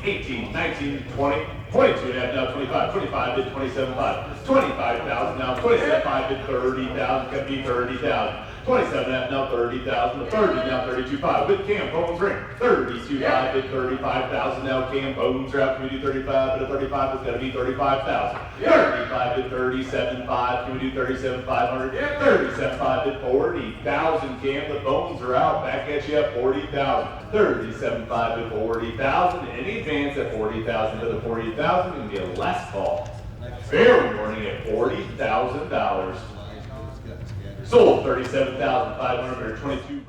18, 19, 20, 22 and a half, now 25, 25 bid 27.5, 25,000 now, 27.5 bid 30,000, gonna be 30,000. 27 and a half, now 30,000, 30 now 32.5, with Cam Bones ring, 32.5 bid 35,000, now Cam Bones are out, can we do 35, but a 35 is gonna be 35,000. 35 bid 37.5, can we do 37,500? 37.5 bid 40,000, Cam, the Bones are out, back at you at 40,000. 37.5 bid 40,000, any advance at 40,000 to the 40,000, and get a last call. Fair warning at $40,000. Sold 37,522.